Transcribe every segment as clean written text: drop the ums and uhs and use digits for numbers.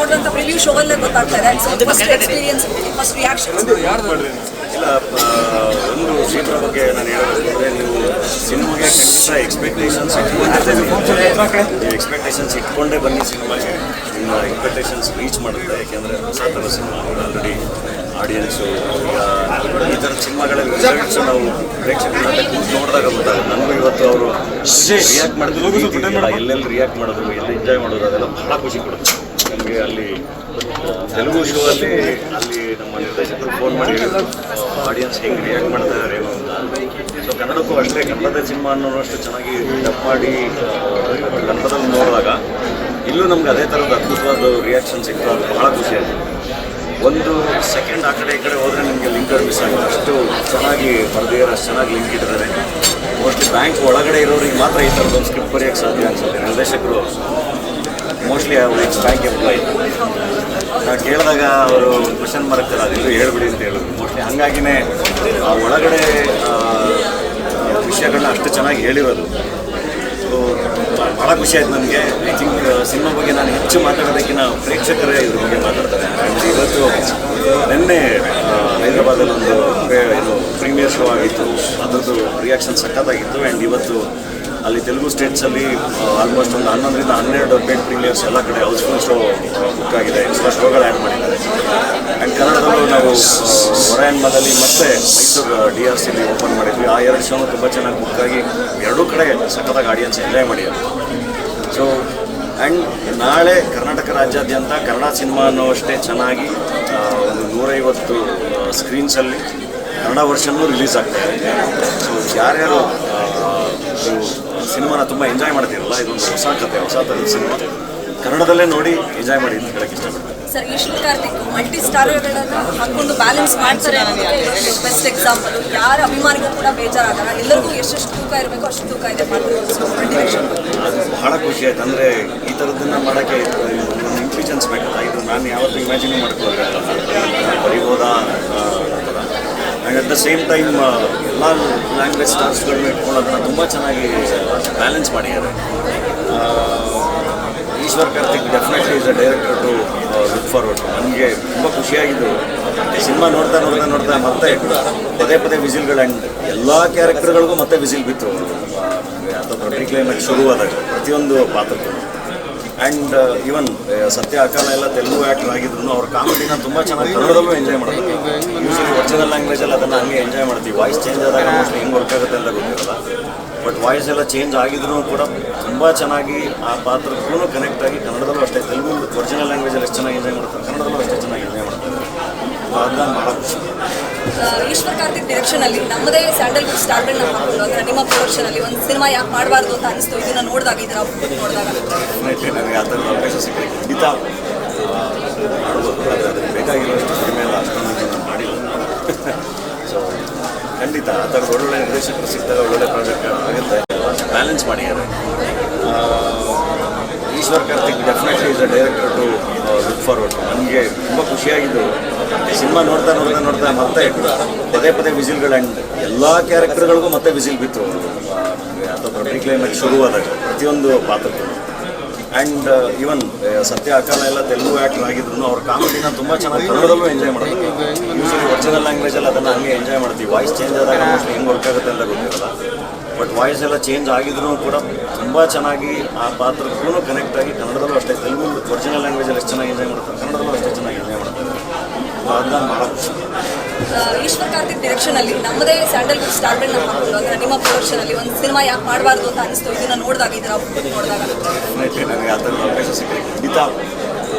ಮಾಡಿದಂತ review show ಅಲ್ಲೇ ಗೊತ್ತಾಗ್ತಾ ಇದೆ. ಫಸ್ಟ್ ಎಕ್ಸ್ಪೀರಿಯನ್ಸ್, ಫಸ್ಟ್ ರಿಯಾಕ್ಷನ್ಸ್ ಇಲ್ಲ. ಒಂದು ಸೀಟ್ರ ಬಗ್ಗೆ ನಾನು ಹೇಳಬೇಕಂದ್ರೆ, ನೀವು ಸಿನಿಮಾಗೆ ಖಂಡಿತ ಎಕ್ಸ್ಪೆಕ್ಟೇಷನ್ಸ್ ಇಟ್ಕೊಂಡೇ ಬನ್ನಿ. ಸಿನಿಮಾಗೆ ನಿಮ್ಮ ಎಕ್ಸ್ಪೆಕ್ಟೇಷನ್ಸ್ ರೀಚ್ ಮಾಡುತ್ತೆ. ಯಾಕೆಂದರೆ ಹೊಸ ಥರ ಸಿನಿಮಾ ಆಲ್ರೆಡಿ ಆಡಿಯನ್ಸು ಈ ಥರದ ಸಿನಿಮಾಗಳ ರಿಸಲ್ಟ್ಸು ನಾವು ಪ್ರೇಕ್ಷಕರಿಂದ ನೋಡಿದಾಗ ಗೊತ್ತಾಗುತ್ತೆ. ನನಗೂ ಇವತ್ತು ಅವರು ರಿಯಾಕ್ಟ್ ಮಾಡಿದ್ರು, ಎಲ್ಲೆಲ್ಲಿ ರಿಯಾಕ್ಟ್ ಮಾಡಿದ್ರು, ಎಲ್ಲಿ ಎಂಜಾಯ್ ಮಾಡೋದು, ಅದೆಲ್ಲ ಭಾಳ ಖುಷಿ ಕೊಡುತ್ತೆ ನಮಗೆ. ಅಲ್ಲಿ ತೆಲುಗು ಶೋ ಅಲ್ಲಿ ನಮ್ಮ ನಿರ್ದೇಶಕರು ಫೋನ್ ಮಾಡಿ ಆಡಿಯನ್ಸ್ ಹೆಂಗೆ ರಿಯಾಕ್ಟ್ ಮಾಡ್ತಾರೆ ಏನು ಅಂತ. ಸೊ ಕನ್ನಡಕ್ಕೂ ಅಷ್ಟೇ, ಕನ್ನಡದ ಸಿನಿಮಾ ಅನ್ನೋಷ್ಟು ಚೆನ್ನಾಗಿ ಡಬ್ ಮಾಡಿ ಕನ್ನಡದಲ್ಲಿ ನೋಡಿದಾಗ ಇಲ್ಲೂ ನಮ್ಗೆ ಅದೇ ಥರದ ಅದ್ಭುತವಾದ ರಿಯಾಕ್ಷನ್ ಸಿಗ್ತಾ ಅದು ಭಾಳ ಖುಷಿ ಆಯಿತು. ಒಂದು ಸೆಕೆಂಡ್ ಆ ಕಡೆ ಈ ಕಡೆ ಹೋದರೆ ನಿಮಗೆ ಲಿಂಕರ್ ಮಿಸ್ ಆಗಿದೆ. ಅಷ್ಟು ಚೆನ್ನಾಗಿ ಬರೆದಿದ್ದಾರೆ, ಅಷ್ಟು ಚೆನ್ನಾಗಿ ಲಿಂಕ್ ಇಟ್ಟಿದ್ದಾರೆ. ಮೋಸ್ಟ್ಲಿ ಬ್ಯಾಂಕ್ ಒಳಗಡೆ ಇರೋರಿಗೆ ಮಾತ್ರ ಈ ಥರದೊಂದು ಸ್ಕ್ರಿಪ್ಟ್ ಬರೆಯೋಕ್ಕೆ ಸಾಧ್ಯ ಅನಿಸುತ್ತೆ. ನಿರ್ದೇಶಕರು ಮೋಸ್ಟ್ಲಿ ಅವರು ಎಕ್ಸ್ ಬ್ಯಾಂಕ್ ಎಂಪ್ಲಾಯಿ. ನಾವು ಕೇಳಿದಾಗ ಅವರು ಕ್ವಶನ್ ಮಾರ್ಕ್ತಾರೆ, ಅದೆಲ್ಲೂ ಹೇಳ್ಬಿಡಿ ಅಂತ ಹೇಳಿದ್ರು. ಮೋಸ್ಟ್ಲಿ ಹಾಗಾಗಿನೇ ಆ ಒಳಗಡೆ ವಿಷಯಗಳನ್ನ ಅಷ್ಟು ಚೆನ್ನಾಗಿ ಹೇಳಿರೋದು. ಸೊ ಭಾಳ ಖುಷಿ ಆಯ್ತು ನನಗೆ. ಐ ಥಿಂಕ್ ಸಿನಿಮಾ ಬಗ್ಗೆ ನಾನು ಹೆಚ್ಚು ಮಾತಾಡೋದಕ್ಕಿಂತ ಪ್ರೇಕ್ಷಕರೇ ಇದ್ರ ಬಗ್ಗೆ ಮಾತಾಡ್ತಾರೆ. ಆ್ಯಂಡ್ ಇವತ್ತು ನಿನ್ನೆ ಹೈದರಾಬಾದಲ್ಲಿ ಒಂದು ಏನು ಪ್ರೀಮಿಯರ್ ಶೋ ಆಗಿತ್ತು, ಅದರದ್ದು ರಿಯಾಕ್ಷನ್ ಸಖತ್ತಾಗಿತ್ತು. ಆ್ಯಂಡ್ ಇವತ್ತು ಅಲ್ಲಿ ತೆಲುಗು ಸ್ಟೇಟ್ಸಲ್ಲಿ ಆಲ್ಮೋಸ್ಟ್ ಒಂದು 11ರಿಂದ 12 ಪೇಡ್ ಪ್ರೀಮಿಯರ್ಸ್ ಎಲ್ಲ ಕಡೆ ಹೌಸ್ಫುಲ್ ಶೋ ಬುಕ್ ಆಗಿದೆ. ಎಕ್ಸ್ಟ್ರಾ ಶೋಗಳು ಆ್ಯಡ್ ಮಾಡಿದ್ದಾರೆ. ಆ್ಯಂಡ್ ಕನ್ನಡದಲ್ಲೂ ನಾವು ಹೊರಾಯನ್ಮದಲ್ಲಿ ಮತ್ತು ಮೈಸೂರು DRCಲಿ ಓಪನ್ ಮಾಡಿದ್ವಿ. ಆ 2 ಶೋನು ತುಂಬ ಚೆನ್ನಾಗಿ ಬುಕ್ ಆಗಿ ಎರಡೂ ಕಡೆ ಸಖತ್ತಾಗಿ ಆಡಿಯನ್ಸ್ ಎಂಜಾಯ್ ಮಾಡಿದ್ದಾರೆ. ಸೊ ಆ್ಯಂಡ್ ನಾಳೆ ಕರ್ನಾಟಕ ರಾಜ್ಯಾದ್ಯಂತ ಕನ್ನಡ ಸಿನಿಮಾ ಅನ್ನೋಷ್ಟೇ ಚೆನ್ನಾಗಿ ಒಂದು 150 ಸ್ಕ್ರೀನ್ಸಲ್ಲಿ ಕನ್ನಡ ವರ್ಷನೂ ರಿಲೀಸ್ ಆಗ್ತಾಯಿದೆ. ಸೊ ಯಾರ್ಯಾರು ಸಿನಿಮಾನ ತುಂಬ ಎಂಜಾಯ್ ಮಾಡ್ತೀರಲ್ಲ, ಇದೊಂದು ಹೊಸ ಕಥೆ, ಹೊಸ ಥರದ ಸಿನಿಮಾ, ಕನ್ನಡದಲ್ಲೇ ನೋಡಿ ಎಂಜಾಯ್ ಮಾಡಿ ಅಂತ ಹೇಳಕ್ಕೆ ಇಷ್ಟಪಡ್ತೀನಿ. ಸರ್, ಈಶ್ವರ್ ಕಾರ್ತಿಕ್ ಮಲ್ಟಿ ಸ್ಟಾರ್ಗಳನ್ನು ಹಾಕೊಂಡು ಬ್ಯಾಲೆನ್ಸ್ ಮಾಡ್ತಾರೆ ಅನ್ನೋದಕ್ಕೆ ಬೆಸ್ಟ್ ಎಕ್ಸಾಂಪಲ್. ಯಾರ ಅಭಿಮಾನಿಗೂ ಕೂಡ ಬೇಜಾರಾಗಲ್ಲ, ಎಲ್ಲರಿಗೂ ಎಷ್ಟೆಷ್ಟು ತೂಕ ಇರಬೇಕು ಅಷ್ಟು ತೂಕ ಇದೆ ಮಲ್ಟಿವೇಷನ್. ಅದು ಬಹಳ ಖುಷಿ ಆಯ್ತು. ಅಂದರೆ ಈ ಥರದ್ದನ್ನು ಮಾಡೋಕ್ಕೆ ಒಂದು ಇಂಟೆಲಿಜೆನ್ಸ್ ಬೇಕಲ್ಲ. ಇದು ನಾನು ಯಾವತ್ತೂ ಇಮ್ಯಾಜಿನ್ ಮಾಡ್ಕೊಳ್ಳೋಲ್ಲ, ಬರಿಬೋದಾ ಥರ. And at the same time ಎಲ್ಲ ಲ್ಯಾಂಗ್ವೇಜ್ ಸ್ಟಾರ್ಸ್ಗಳನ್ನ ಇಟ್ಕೊಳ್ಳೋದನ್ನ ತುಂಬ ಚೆನ್ನಾಗಿ ಬ್ಯಾಲೆನ್ಸ್ ಮಾಡಿದ್ದಾರೆ. Eshwar Karthik definitely is a director to look forward. ನನಗೆ ತುಂಬ ಖುಷಿಯಾಗಿದ್ದು ಸಿನಿಮಾ ನೋಡ್ತಾ ಮತ್ತೆ ಪದೇ ವಿಸಿಲ್ಗಳು. ಆ್ಯಂಡ್ ಎಲ್ಲ ಕ್ಯಾರೆಕ್ಟರ್ಗಳಿಗೂ ಮತ್ತೆ ವಿಸಿಲ್ ಬಿತ್ತು ಅಥವಾ ಕ್ಲೈಮ್ಯಾಕ್ಸ್ ಶುರುವಾದಾಗ ಪ್ರತಿಯೊಂದು ಪಾತ್ರಕ್ಕೂ. ಆ್ಯಂಡ್ ಈವನ್ ಸತ್ಯ ಅಕಾಲ ಎಲ್ಲ ತೆಲುಗು ಆ್ಯಕ್ಟರ್ ಆಗಿದ್ರು ಅವ್ರ ಕಾಮಿಡಿನ ತುಂಬ ಚೆನ್ನಾಗಿ ಕನ್ನಡದಲ್ಲೂ ಎಂಜಾಯ್ ಮಾಡೋದು. ಯೂಶಲಿ ಒರಿಜಿನಲ್ ಲ್ಯಾಂಗ್ವೇಜಲ್ಲಿ ಅದನ್ನು ಹಂಗೆ ಎಂಜಾಯ್ ಮಾಡ್ತೀವಿ. ವಾಯ್ಸ್ ಚೇಂಜ್ ಆದಾಗ ಮೋಸ್ಟ್ಲಿ ಹೆಂಗೆ ವರ್ಕ್ ಆಗುತ್ತೆ ಅಂತ ಗೊತ್ತಿರಲ್ಲ. ಬಟ್ ವಾಯ್ಸ್ ಎಲ್ಲ ಚೇಂಜ್ ಆಗಿದ್ರೂ ಕೂಡ ತುಂಬ ಚೆನ್ನಾಗಿ ಆ ಪಾತ್ರಕ್ಕೂ ಕನೆಕ್ಟ್ ಆಗಿ ಕನ್ನಡದಲ್ಲೂ ಅಷ್ಟೇ, ತೆಲುಗು ಒರಿಜಿನಲ್ ಲ್ಯಾಂಗ್ವೇಜಲ್ಲಿ ಎಷ್ಟು ಚೆನ್ನಾಗಿ ಎಂಜಾಯ್ ಮಾಡ್ತಾರೆ, ಕನ್ನಡದಲ್ಲೂ ಅಷ್ಟೇ ಚೆನ್ನಾಗಿ ಎಂಜಾಯ್ ಮಾಡ್ತಾರೆ. ಅದನ್ನ ಭಾಳ ಖುಷಿ. ಈಶ್ವರ್ ಕಾರ್ತಿಕ್ ಡೈರೆಕ್ಷನಲ್ಲಿ ನಮ್ಮದೇ ಸ್ಯಾಂಡಲ್ವುಡ್ ಸ್ಟಾರ್ಗಳನ್ನ ಹಾಕೊಂಡು, ಅಂದರೆ ನಿಮ್ಮ ಪ್ರೊಡಕ್ಷನಲ್ಲಿ ಒಂದು ಸಿನಿಮಾ ಯಾಕೆ ಮಾಡಬಾರ್ದು ಅಂತ ಅನಿಸ್ತು ಇದನ್ನು ನೋಡಿದಾಗ, ಇದರ ನೋಡಿದಾಗ? ನನಗೆ ಆ ಥರದ ಅವಕಾಶ ಸಿಕ್ಕರೆ ಖಂಡಿತ ಮಾಡ್ಬೋದು. ಆದರೆ ಅದಕ್ಕೆ ಬೇಕಾಗಿರೋಷ್ಟು ಕಡಿಮೆ ಎಲ್ಲ ಅಷ್ಟೊಂದು ನಾನು ಮಾಡಿಲ್ಲ. ಸೊ ಖಂಡಿತ ಆ ಥರದ ಒಳ್ಳೊಳ್ಳೆ ನಿರ್ದೇಶಕರು ಸಿಕ್ಕಿದಾಗ ಒಳ್ಳೊಳ್ಳೆ ಪ್ರಾಜೆಕ್ಟ್ ಆಗುತ್ತೆ. ಬ್ಯಾಲೆನ್ಸ್ ಮಾಡಿದ್ದಾರೆ. Eshwar Karthik definitely is a director to look forward. ನನಗೆ ತುಂಬ ಖುಷಿಯಾಗಿದ್ದು ಸಿನಿಮಾ ನೋಡ್ತಾ ಮತ್ತೆ ಪದೇ ವಿಸಿಲ್ಗಳು. ಆ್ಯಂಡ್ ಎಲ್ಲ ಕ್ಯಾರೆಕ್ಟರ್ಗಳಿಗೂ ಮತ್ತೆ ವಿಸಿಲ್ ಬಿತ್ತು ಅಥವಾ ಕ್ಲೈಮ್ಯಾಕ್ಸ್ ಶುರುವಾದಾಗ ಪ್ರತಿಯೊಂದು ಪಾತ್ರಕ್ಕೂ. ಆ್ಯಂಡ್ ಈವನ್ ಸತ್ಯ ಅಕಾಲ ಎಲ್ಲ ತೆಲುಗು ಆ್ಯಕ್ಟರ್ ಆಗಿದ್ರು ಅವ್ರ ಕಾಮಿಡಿನ ತುಂಬ ಚೆನ್ನಾಗಿ ಕನ್ನಡದಲ್ಲೂ ಎಂಜಾಯ್ ಮಾಡೋದು. ಯೂಶಲಿ ಒರಿಜಿನಲ್ ಲ್ಯಾಂಗ್ವೇಜಲ್ಲಿ ಅದನ್ನು ಹಂಗೆ ಎಂಜಾಯ್ ಮಾಡ್ತೀವಿ. ವಾಯ್ಸ್ ಚೇಂಜ್ ಆದಾಗ ಮೋಸ್ಟ್ಲಿ ಹೆಂಗೆ ವರ್ಕ್ ಆಗುತ್ತೆ ಅಂತ ಗೊತ್ತಿರಲ್ಲ. ಬಟ್ ವಾಯ್ಸ್ ಎಲ್ಲ ಚೇಂಜ್ ಆಗಿದ್ರೂ ಕೂಡ ತುಂಬ ಚೆನ್ನಾಗಿ ಆ ಪಾತ್ರಕ್ಕೂ ಕನೆಕ್ಟ್ ಆಗಿ ಕನ್ನಡದಲ್ಲೂ ಅಷ್ಟೇ, ತೆಲುಗು ಒರಿಜಿನಲ್ ಲ್ಯಾಂಗ್ವೇಜಲ್ಲಿ ಎಷ್ಟು ಚೆನ್ನಾಗಿ ಎಂಜಾಯ್ ಮಾಡ್ತಾರೆ, ಕನ್ನಡದಲ್ಲೂ ಅಷ್ಟೇ ಚೆನ್ನಾಗಿ ಎಂಜಾಯ್ ಮಾಡ್ತಾರೆ. ಅದನ್ನ ಭಾಳ ಖುಷಿ. ಈಶ್ವರ್ ಕಾರ್ತಿಕ್ ಡೈರೆಕ್ಷನಲ್ಲಿ ನಮ್ಮದೇ ಸ್ಯಾಂಡಲ್ವುಡ್ ಸ್ಟಾರ್ಗಳನ್ನ ಹಾಕೊಂಡು, ಅಂದರೆ ನಿಮ್ಮ ಪ್ರೊಡಕ್ಷನಲ್ಲಿ ಒಂದು ಸಿನಿಮಾ ಯಾಕೆ ಮಾಡಬಾರ್ದು ಅಂತ ಅನಿಸ್ತು ಇದನ್ನು ನೋಡಿದಾಗ, ಇದರ ನೋಡಿದಾಗ? ಡೆಫಿನೆಟ್ಲಿ ನನಗೆ ಆ ಥರದ ಅವಕಾಶ ಸಿಕ್ಕರೆ ಖಂಡಿತ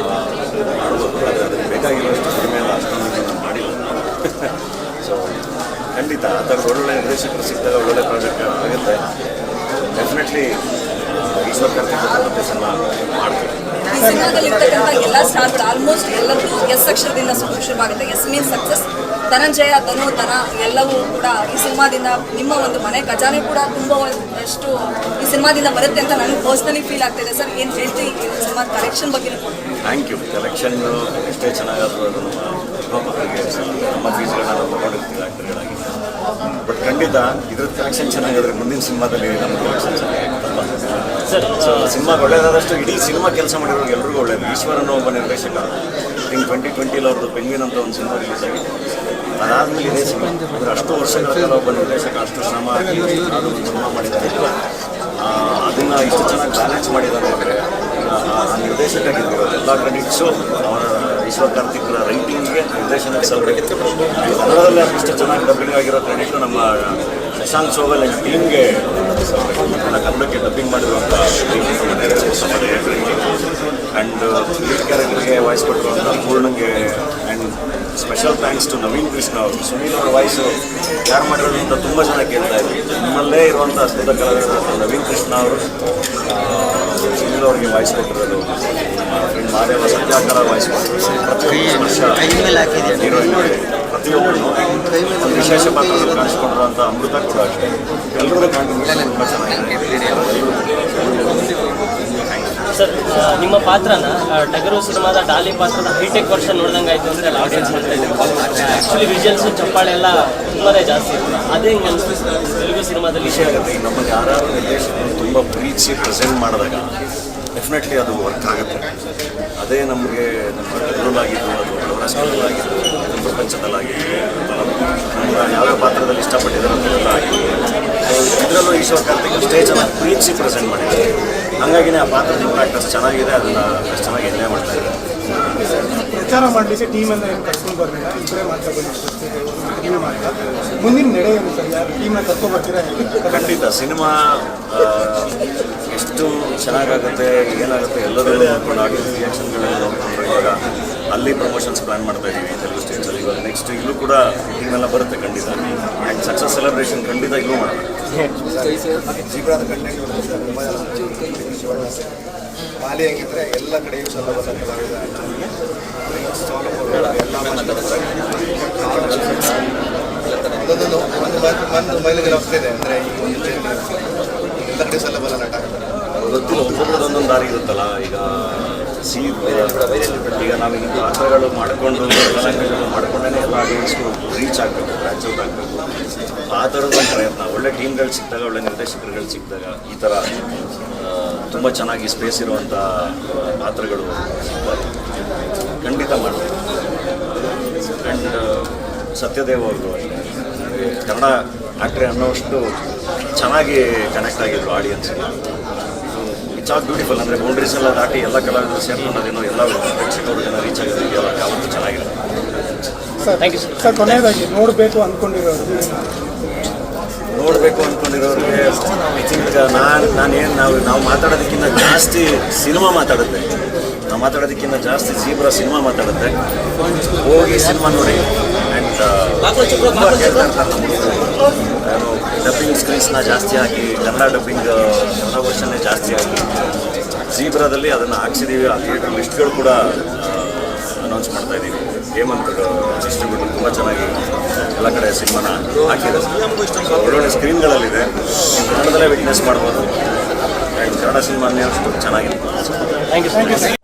ಮಾಡ್ಬೋದು. ಆದರೆ ಅದಕ್ಕೆ ಬೇಕಾಗಿರೋಷ್ಟು ಕಡಿಮೆ ಎಲ್ಲ ಅಷ್ಟೊಂದು ನಾನು ಮಾಡಿಲ್ಲ. ಸೊ ಖಂಡಿತ ಆ ಥರದ ಒಳ್ಳೊಳ್ಳೆ ನಿರ್ದೇಶಕರು ಸಿಕ್ಕಿದಾಗ ಒಳ್ಳೊಳ್ಳೆ ಪ್ರಾಜೆಕ್ಟ್ ಆಗುತ್ತೆ. ಡೆಫಿನೆಟ್ಲಿ ಈಶ್ವರ್ ಕಾರ್ತಿಕ್ ಜೊತೆ ಸಿನಿಮಾ ಮಾಡ್ತೀವಿ. ಈ ಸಿನಿಮಾದಲ್ಲಿ ಇರ್ತಕ್ಕಂಥ ಎಲ್ಲ ಸ್ಟಾರ್ಗಳು ಆಲ್ಮೋಸ್ಟ್ ಎಲ್ಲರೂ ಎಸ್ ಅಕ್ಷರದಿಂದ ಶುರುವಾಗುತ್ತೆ. ಎಸ್ ಮೀನ್ ಸಕ್ಸಸ್. ಧನಂಜಯ, ಧನು, ಧನ ಎಲ್ಲವೂ ಕೂಡ ಈ ಸಿನಿಮಾದಿಂದ ನಿಮ್ಮ ಒಂದು ಮನೆ ಖಜಾನೆ ಕೂಡ ತುಂಬ ಎಷ್ಟು ಈ ಸಿನಿಮಾದಿಂದ ಬರುತ್ತೆ ಅಂತ ನನಗೆ ಪರ್ಸ್ನಲಿ ಫೀಲ್ ಆಗ್ತಿದೆ. ಸರ್, ಏನು ಹೇಳ್ತೀವಿ ಈ ಸಿನಿಮಾ ಕಲೆಕ್ಷನ್ ಬಗ್ಗೆ? Thank you. ಕಲೆಕ್ಷನ್ ಎಷ್ಟೇ ಚೆನ್ನಾಗಾದರೂ ಅದು ನಮ್ಮ ನಿರ್ಮಾಪಕರಿಗೆ ನಮ್ಮ ಫೀಸ್ಗಳನ್ನ ನಾವು ತೊಗೊಂಡಿರ್ತೀವಿ ಆ್ಯಕ್ಟರ್ಗಳಾಗಿ. ಬಟ್ ಖಂಡಿತ ಇದ್ರದ್ದು ಕಲೆಕ್ಷನ್ ಚೆನ್ನಾಗಿದ್ರೆ ಮುಂದಿನ ಸಿನಿಮಾದಲ್ಲಿ ನಮ್ಮ ಕಲೆಕ್ಷನ್ ಚೆನ್ನಾಗಿರುತ್ತಲ್ಲ. ಸೊ ಸಿನಿಮಾ ಒಳ್ಳೇದಾದಷ್ಟು ಇಡೀ ಸಿನಿಮಾ ಕೆಲಸ ಮಾಡಿರೋ ಎಲ್ರಿಗೂ ಒಳ್ಳೇದು. ಈಶ್ವರನ ಒಬ್ಬ ನಿರ್ದೇಶಕ ಥಿಂಕ್ 2020 ಅವ್ರದ್ದು ಪೆಂಗ್ವಿನ್ ಅಂತ ಒಂದು ಸಿನಿಮಾ ರಿಲೀಸ್ ಆಗಿದೆ. ಅದಾದಮೇಲೆ ಇದೇ ಸಿನಿಮಾ ಅಂದರೆ ಅಷ್ಟು ವರ್ಷಗಳ ಕಾಲ ಒಬ್ಬ ನಿರ್ದೇಶಕ ಅಷ್ಟು ಶ್ರಮ ಹಾಕಿ ಅದು ಒಂದು ಸಿನಿಮಾ ಮಾಡಿದ್ದಾರೆ. ಅದನ್ನು ಇಷ್ಟು ಚೆನ್ನಾಗಿ ಬ್ಯಾಲೆನ್ಸ್ ಮಾಡಿದ್ದಾರೆ ಅಂದರೆ ಆ ನಿರ್ದೇಶಕರಿದ್ದರು ಎಲ್ಲ ಕ್ರೆಡಿಟ್ಸು ಅವರ ಈಶ್ವರ್ ಕಾರ್ತಿಕ್ರ ರೈಟಿಂಗ್ಗೆ ನಿರ್ದೇಶನಕ್ಕೆ ಸಲ್ಲಬೇಕಿತ್ತು. ಕನ್ನಡದಲ್ಲಿ ಇಷ್ಟು ಚೆನ್ನಾಗಿ ಡಬ್ಬಿಂಗ್ ಆಗಿರೋ ಕ್ರೆಡಿಟ್ ನಮ್ಮ ಶಶಾಂಕ್ ಸೋಗಲ್ ಟೀಮ್ಗೆ ಕನ್ನಡಕ್ಕೆ ಡಬ್ಬಿಂಗ್ ಮಾಡಿರುವಂಥ ಆ್ಯಂಡ್ ಲೀಡ್ ಕ್ಯಾರೆಕ್ಟರ್ಗೆ ವಾಯ್ಸ್ ಕೊಟ್ಟಿರುವಂಥ ಪೂರ್ಣಂಗೆ and special thanks to Naveen Krishna ಅವರು. ಸುನೀಲ್ ಅವರ ವಾಯ್ಸು ಯಾರು ಮಾಡಿರೋದು ಅಂತ ತುಂಬ ಜನ ಕೇಳ್ತಾ ಇದ್ರು. ನಮ್ಮಲ್ಲೇ ಇರುವಂಥ ಅದ್ಭುತ ಕಲಾವಿದರು ನವೀನ್ ಕೃಷ್ಣ ಅವರು ಸುನೀಲ್ ಅವರಿಗೆ ವಾಯ್ಸ್ ಕೊಟ್ಟಿರೋದು, ಫ್ರೆಂಡ್ ಮಾದೇವ ಸತ್ಯಾಕಾರ ವಾಯ್ಸ್ ಕೊಟ್ಟಿರೋದು, ಪ್ರತಿಯೊಬ್ಬರು ಒಂದು ವಿಶೇಷ ಪಾತ್ರದಲ್ಲಿ ಕಾಣಿಸ್ಕೊಂಡಿರುವಂಥ ಅಮೃತ ಕೂಡ ಅಷ್ಟೇ. ಎಲ್ಲರೂ ಕಾಂಟ್ರಿಬ್ಯೂಷನ್ ತುಂಬ ಚೆನ್ನಾಗಿದೆ. ಸರ್, ನಿಮ್ಮ ಪಾತ್ರನ ಟಗರು ಸಿನಿಮಾದ ಡಾಲಿ ಪಾತ್ರದ ಹೈಟೆಕ್ ವರ್ಷನ್ ನೋಡ್ದಂಗೆ ಆಯಿತು ಅಂದರೆ ಆಡಿಯನ್ಸ್ ಮಾಡ್ತಾ ಇದ್ದಾರೆ. ಆ್ಯಕ್ಚುಲಿ ವಿಜುವಲ್ಸು ಚಪ್ಪಾಳೆ ಎಲ್ಲ ತುಂಬಾ ಜಾಸ್ತಿ ಇತ್ತು. ಅದೇ ಹಿಂಗೆ ಅನಿಸ್ತು ತೆಲುಗು ಸಿನಿಮಾದಲ್ಲಿ ವಿಷಯ ಆಗುತ್ತೆ. ಈಗ ನಮಗೆ ಯಾರು ನಿರ್ದೇಶಕರು ತುಂಬ ಪ್ರೀತಿಸಿ ಪ್ರೆಸೆಂಟ್ ಮಾಡಿದಾಗ ಡೆಫಿನೆಟ್ಲಿ ಅದು ವರ್ಕ್ ಆಗುತ್ತೆ. ಅದೇ ನಮಗೆ ನಮ್ಮ ಟಗರಲ್ಲಾಗಿದ್ದು, ಅದು ಅವರಾಗಿದ್ದು, ಪ್ರಪಂಚದಲ್ಲಾಗಿದ್ದು, ನಮ್ಗೆ ಯಾವ್ಯಾವ ಪಾತ್ರದಲ್ಲಿ ಇಷ್ಟಪಟ್ಟಿದ್ದಾರೆ ಅಂತೆಲ್ಲ ಆಗಿದ್ದು. ಇದರಲ್ಲೂ ಈಶ್ವರ್ ಕಾರ್ತಿಕ್ ಅಷ್ಟೇ ಚೆನ್ನಾಗಿ ಪ್ರೀತಿಸಿ ಪ್ರೆಸೆಂಟ್ ಮಾಡಿದ್ದಾರೆ. ಹಾಗಾಗಿನೇ ಆ ಪಾತ್ರದ ಇಂಪ್ಯಾಕ್ಟ್ ಅಷ್ಟು ಚೆನ್ನಾಗಿದೆ. ಅದನ್ನು ಅಷ್ಟು ಚೆನ್ನಾಗಿ ಎಂಜಾಯ್ ಮಾಡ್ತಾ ಇದ್ದಾರೆ. ಪ್ರಚಾರ ಮಾಡಲಿಕ್ಕೆ ಟೀಮನ್ನು ಏನು ಕರ್ಕೊಂಡು ಬರಲಿಲ್ಲ, ಇಬ್ಬರೇ ಮಾತ್ರ ಬಂದಿದ್ದು ಮಾಡ್ತಾ ಮುಂದಿನ ನಡೆ ಏನು ಸರ್? ಯಾರು ಟೀಮ್ನ ಕರ್ಕೊಂಡು ಬರ್ತೀರಾ? ಖಂಡಿತ ಸಿನಿಮಾ ಎಷ್ಟು ಚೆನ್ನಾಗಾಗುತ್ತೆ, ಏನಾಗುತ್ತೆ ಎಲ್ಲದರಲ್ಲೂ ನೋಡ್ಕೊಂಡು ಆಡಿಯನ್ಸ್ ರಿಯಾಕ್ಷನ್ಗಳೆಲ್ಲ ನೋಡ್ಕೊಂಡು ಇವಾಗ ಅಲ್ಲಿ ಪ್ರಮೋಷನ್ಸ್ ಪ್ಲ್ಯಾನ್ ಮಾಡ್ತಾ ಇದ್ದೀವಿ ತೆಲುಗು ಸ್ಟೇಟ್ಸಲ್ಲಿ. ಇವಾಗ ನೆಕ್ಸ್ಟ್ ಇಲ್ಲೂ ಕೂಡ ಟೀಮೆಲ್ಲ ಬರುತ್ತೆ ಖಂಡಿತ. ಆ್ಯಂಡ್ ಸಕ್ಸಸ್ ಸೆಲೆಬ್ರೇಷನ್ ಖಂಡಿತ ಇಲ್ಲೂ ಮಾಡೋಣ. ಜೀಬ್ರಾದ ಕಂಟೆಂಟ್ ಮಾಲಿ ಹೆಂಗಿದ್ರೆ ಎಲ್ಲ ಕಡೆಯೂ ಸಲ್ಲಬಲ್ಲ ಕಲಾವಿದ ಒಂದು ಮೈಲಿಗೆ ಹೋಗ್ತಿದೆ ಅಂದರೆ ಈ ಒಂದು ಎಲ್ಲ ಕಡೆ ಸಲ್ಲಬಲ್ಲ ನಟ ಗೊತ್ತಿಲ್ಲ, ಒಬ್ಬೊಬ್ಬರದೊಂದೊಂದು ದಾರಿ ಇರುತ್ತಲ್ಲ. ಈಗ ಈಗ ನಾವು ಈ ಪಾತ್ರಗಳು ಮಾಡಿಕೊಂಡು ಎಲ್ಲ ಲ್ಯಾಂಗ್ವೇಜ್ಗಳು ಮಾಡಿಕೊಂಡೇ ಎಲ್ಲ ಆಡಿಯನ್ಸ್ಗೂ ರೀಚ್ ಆಗಬೇಕು, ಬ್ರಾಂಚ್ ಔಟ್ ಆಗಬೇಕು. ಆ ಥರದ್ದೊಂದು ಪ್ರಯತ್ನ. ಒಳ್ಳೆ ಟೀಮ್ಗಳು ಸಿಕ್ಕಿದಾಗ, ಒಳ್ಳೆ ನಿರ್ದೇಶಕರುಗಳು ಸಿಕ್ಕಿದಾಗ ಈ ಥರ ತುಂಬ ಚೆನ್ನಾಗಿ ಸ್ಪೇಸ್ ಇರುವಂಥ ಪಾತ್ರಗಳು ಖಂಡಿತ ಮಾಡಬೇಕು. ಆ್ಯಂಡ್ ಸತ್ಯದೇವ್ ಅವರು ಕನ್ನಡ ಆ್ಯಕ್ಟ್ರೆ ಅನ್ನೋಷ್ಟು ಚೆನ್ನಾಗಿ ಕನೆಕ್ಟ್ ಆಗಿದ್ರು ಆಡಿಯನ್ಸ್ಗೆ. It's all beautiful. ಅಂದರೆ ಬೌಂಡ್ರೀಸ್ ಎಲ್ಲ ದಾಟಿ ಎಲ್ಲ ಕಲಾವಿದರು ಸೇರ್ಕೊಂಡೋದೇನೋ ಎಲ್ಲ ಪ್ರೇಕ್ಷಕರು ಜನ ರೀಚ್ ಆಗಿರೋದು ಯಾವತ್ತೂ ಚೆನ್ನಾಗಿರುತ್ತೆ. Thank you sir. ಕೊನೆಯದಾಗಿ ನೋಡಬೇಕು ಅಂದ್ಕೊಂಡಿರೋರು ಅಂದ್ಕೊಂಡಿರೋರಿಗೆ ಐ ಥಿಂಕ್ ನಾವು ಮಾತಾಡೋದಕ್ಕಿಂತ ಜಾಸ್ತಿ ಸಿನಿಮಾ ಮಾತಾಡುತ್ತೆ. ನಾವು ಮಾತಾಡೋದಕ್ಕಿಂತ ಜಾಸ್ತಿ ಜೀಬ್ರಾ ಸಿನಿಮಾ ಮಾತಾಡುತ್ತೆ. ಹೋಗಿ ಸಿನಿಮಾ ನೋಡಿ. ಆ್ಯಂಡ್ ತುಂಬ ಕೇಳ್ತಾ ಇರ್ತಾರೆ ನಮ್ಮ ಡಬ್ಬಿಂಗ್ ಸ್ಕ್ರೀನ್ಸ್ನ ಜಾಸ್ತಿ ಹಾಕಿ, ಕನ್ನಡ ಡಬ್ಬಿಂಗ್ ಕನ್ನಡ ವರ್ಷನ್ನೇ ಜಾಸ್ತಿ ಹಾಕಿ ಜೀಬ್ರಾದಲ್ಲಿ ಅದನ್ನು ಹಾಕ್ಸಿದ್ದೀವಿ. ಆ ಥಿಯೇಟರ್ ಲಿಸ್ಟ್ಗಳು ಕೂಡ ಅನೌನ್ಸ್ ಮಾಡ್ತಾ ಇದ್ದೀವಿ. ಹೇಮಂತ್ ಡಿಸ್ಟ್ರಿಬ್ಯೂಟರ್ ತುಂಬ ಚೆನ್ನಾಗಿ ಎಲ್ಲ ಕಡೆ ಸಿನಿಮಾನ ಹಾಕಿದ್ದಾರೆ. ಒಳ್ಳೊಳ್ಳೆ ಸ್ಕ್ರೀನ್ಗಳಲ್ಲಿದೆ. ಕನ್ನಡದಲ್ಲೇ ವಿಟ್ನೆಸ್ ಮಾಡ್ಬೋದು. ಆ್ಯಂಡ್ ಕನ್ನಡ ಸಿನಿಮಾನೇ ಅಷ್ಟು ಚೆನ್ನಾಗಿದೆ. Thank you.